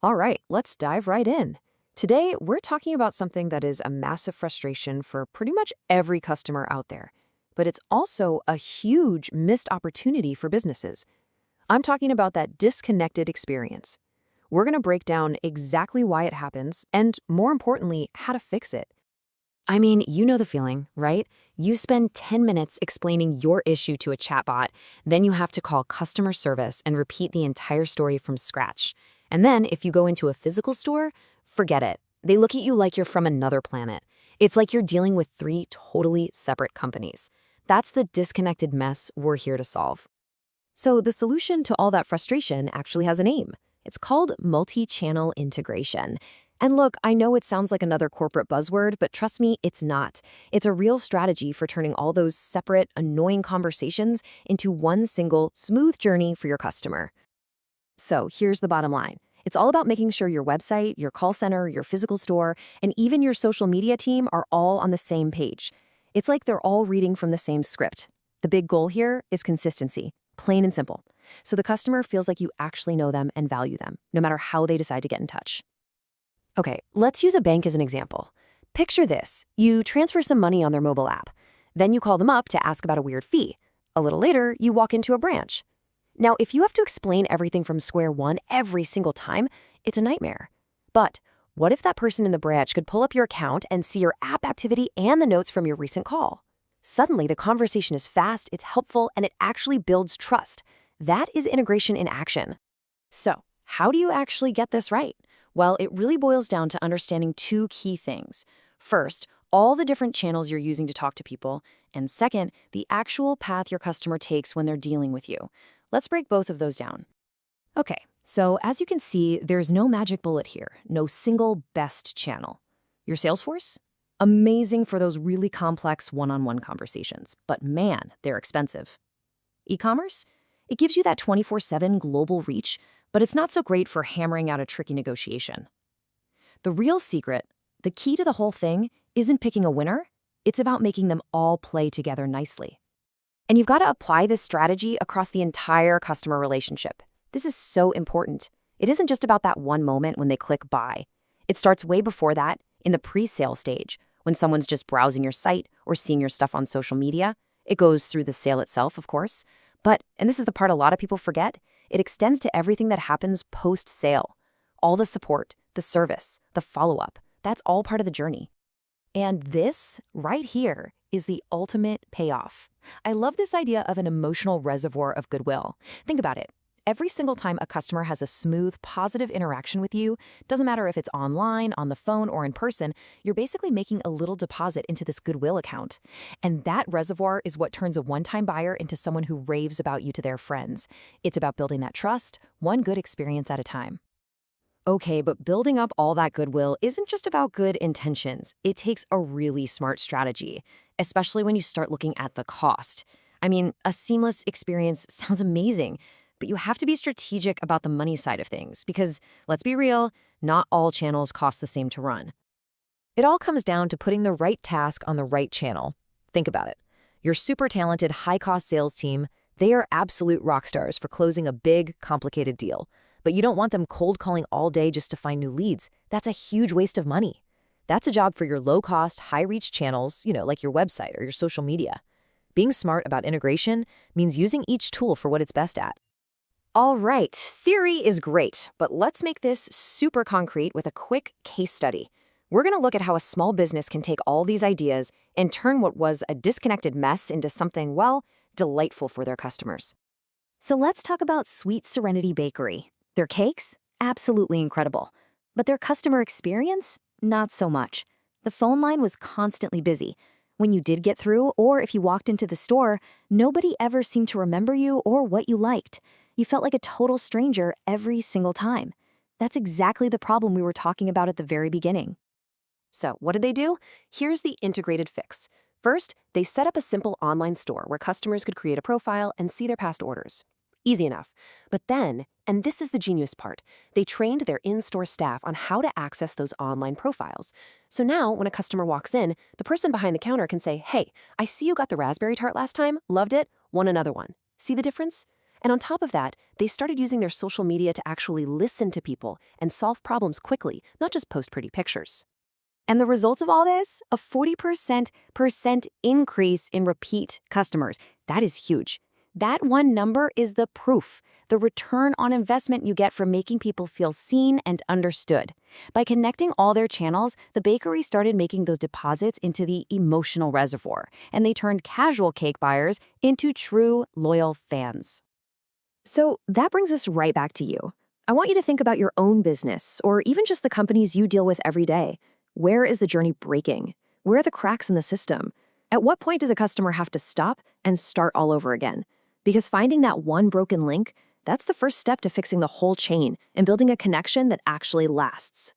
All right, let's dive right in. Today, we're talking about something that is a massive frustration for pretty much every customer out there, but it's also a huge missed opportunity for businesses. I'm talking about that disconnected experience. We're going to break down exactly why it happens and, more importantly, how to fix it. I mean, you know the feeling, right? You spend 10 minutes explaining your issue to a chatbot, then you have to call customer service and repeat the entire story from scratch. And then if you go into a physical store, forget it. They look at you like you're from another planet. It's like you're dealing with three totally separate companies. That's the disconnected mess we're here to solve. So the solution to all that frustration actually has a name. It's called multi-channel integration. And look, I know it sounds like another corporate buzzword, but trust me, it's not. It's a real strategy for turning all those separate, annoying conversations into one single, smooth journey for your customer. So here's the bottom line. It's all about making sure your website, your call center, your physical store, and even your social media team are all on the same page. It's like they're all reading from the same script. The big goal here is consistency, plain and simple. So the customer feels like you actually know them and value them, no matter how they decide to get in touch. Okay, let's use a bank as an example. Picture this. You transfer some money on their mobile app. Then you call them up to ask about a weird fee. A little later, you walk into a branch. Now, if you have to explain everything from square one every single time, it's a nightmare. But what if that person in the branch could pull up your account and see your app activity and the notes from your recent call? Suddenly, the conversation is fast, it's helpful, and it actually builds trust. That is integration in action. So, how do you actually get this right? Well, it really boils down to understanding two key things. First, all the different channels you're using to talk to people, and second, the actual path your customer takes when they're dealing with you. Let's break both of those down. Okay, so as you can see, there's no magic bullet here, no single best channel. Your Salesforce? Amazing for those really complex one-on-one conversations, but man, they're expensive. E-commerce? It gives you that 24/7 global reach, but it's not so great for hammering out a tricky negotiation. The real secret, the key to the whole thing, isn't picking a winner. It's about making them all play together nicely. And you've got to apply this strategy across the entire customer relationship. This is so important. It isn't just about that one moment when they click buy. It starts way before that, in the pre-sale stage, when someone's just browsing your site or seeing your stuff on social media. It goes through the sale itself, of course. But, and this is the part a lot of people forget, it extends to everything that happens post-sale. All the support, the service, the follow-up, that's all part of the journey. And this, right here, is the ultimate payoff. I love this idea of an emotional reservoir of goodwill. Think about it. Every single time a customer has a smooth, positive interaction with you, doesn't matter if it's online, on the phone, or in person, you're basically making a little deposit into this goodwill account. And that reservoir is what turns a one-time buyer into someone who raves about you to their friends. It's about building that trust, one good experience at a time. Okay, but building up all that goodwill isn't just about good intentions. It takes a really smart strategy, especially when you start looking at the cost. I mean, a seamless experience sounds amazing, but you have to be strategic about the money side of things because, let's be real, not all channels cost the same to run. It all comes down to putting the right task on the right channel. Think about it. Your super talented, high-cost sales team, they are absolute rock stars for closing a big, complicated deal. But you don't want them cold calling all day just to find new leads. That's a huge waste of money. That's a job for your low-cost, high-reach channels, like your website or your social media. Being smart about integration means using each tool for what it's best at. All right, theory is great, but let's make this super concrete with a quick case study. We're going to look at how a small business can take all these ideas and turn what was a disconnected mess into something, well, delightful for their customers. So let's talk about Sweet Serenity Bakery. Their cakes? Absolutely incredible. But their customer experience? Not so much. The phone line was constantly busy. When you did get through, or if you walked into the store, nobody ever seemed to remember you or what you liked. You felt like a total stranger every single time. That's exactly the problem we were talking about at the very beginning. So what did they do? Here's the integrated fix. First, they set up a simple online store where customers could create a profile and see their past orders. Easy enough. But then, and this is the genius part, they trained their in-store staff on how to access those online profiles. So now, when a customer walks in, the person behind the counter can say, "Hey, I see you got the raspberry tart last time, loved it, want another one." See the difference? And on top of that, they started using their social media to actually listen to people and solve problems quickly, not just post pretty pictures. And the results of all this? A 40% increase in repeat customers. That is huge. That one number is the proof, the return on investment you get from making people feel seen and understood. By connecting all their channels, the bakery started making those deposits into the emotional reservoir, and they turned casual cake buyers into true, loyal fans. So that brings us right back to you. I want you to think about your own business, or even just the companies you deal with every day. Where is the journey breaking? Where are the cracks in the system? At what point does a customer have to stop and start all over again? Because finding that one broken link, that's the first step to fixing the whole chain and building a connection that actually lasts.